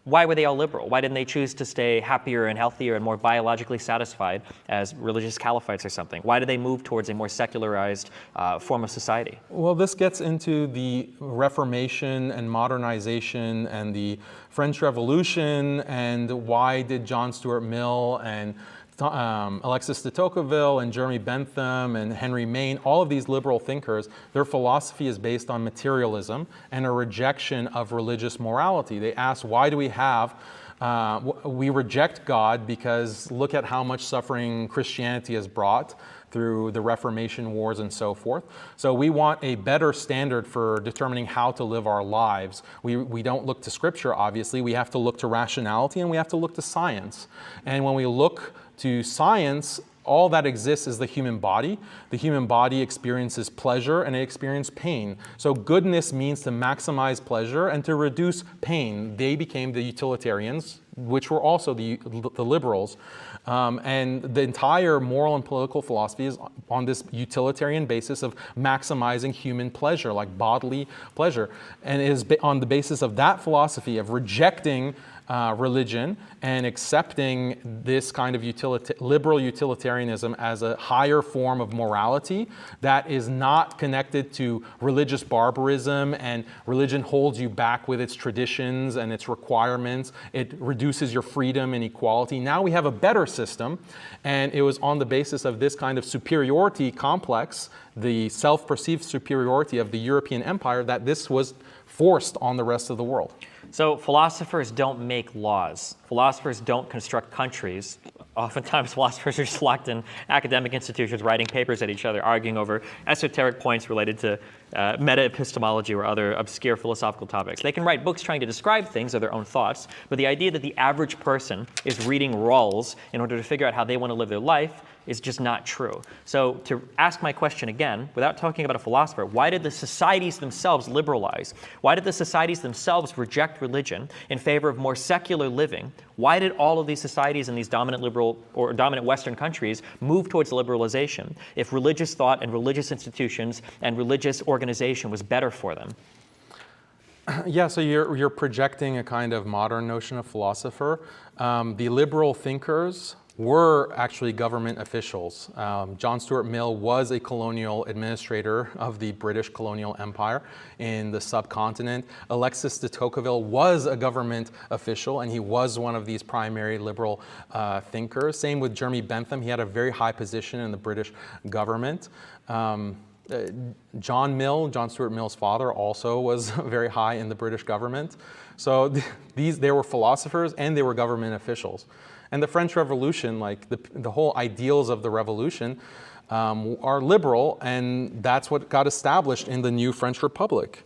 Why were they all liberal? Why didn't they choose to stay happier and healthier and more biologically satisfied as religious caliphates or something? Why did they move towards a more secularized form of society? Well, this gets into the Reformation and modernization and the French Revolution, and why did John Stuart Mill and Alexis de Tocqueville and Jeremy Bentham and Henry Maine, all of these liberal thinkers, their philosophy is based on materialism and a rejection of religious morality. They ask, why do we have, we reject God because look at how much suffering Christianity has brought through the Reformation wars and so forth. So we want a better standard for determining how to live our lives. We don't look to Scripture, obviously. We have to look to rationality and we have to look to science. And when we look to science, all that exists is the human body. The human body experiences pleasure and it experiences pain. So goodness means to maximize pleasure and to reduce pain. They became the utilitarians, which were also the liberals. And the entire moral and political philosophy is on this utilitarian basis of maximizing human pleasure, like bodily pleasure. And it is on the basis of that philosophy of rejecting religion and accepting this kind of liberal utilitarianism as a higher form of morality that is not connected to religious barbarism, and religion holds you back with its traditions and its requirements. It reduces your freedom and equality. Now we have a better system, and it was on the basis of this kind of superiority complex, the self-perceived superiority of the European empire, that this was forced on the rest of the world. So philosophers don't make laws. Philosophers don't construct countries. Oftentimes philosophers are just locked in academic institutions writing papers at each other, arguing over esoteric points related to meta-epistemology or other obscure philosophical topics. They can write books trying to describe things or their own thoughts, but the idea that the average person is reading Rawls in order to figure out how they want to live their life is just not true. So to ask my question again, without talking about a philosopher, why did the societies themselves liberalize? Why did the societies themselves reject religion in favor of more secular living? Why did all of these societies in these dominant liberal or dominant Western countries move towards liberalization if religious thought and religious institutions and religious organization was better for them? Yeah, so you're projecting a kind of modern notion of philosopher. The liberal thinkers were actually government officials. John Stuart Mill was a colonial administrator of the British colonial empire in the subcontinent. Alexis de Tocqueville was a government official, and he was one of these primary liberal thinkers. Same with Jeremy Bentham. He had a very high position in the British government. John Stuart Mill's father, also was very high in the British government. So they were philosophers and they were government officials. And the French Revolution, like the whole ideals of the revolution, are liberal, and that's what got established in the new French Republic.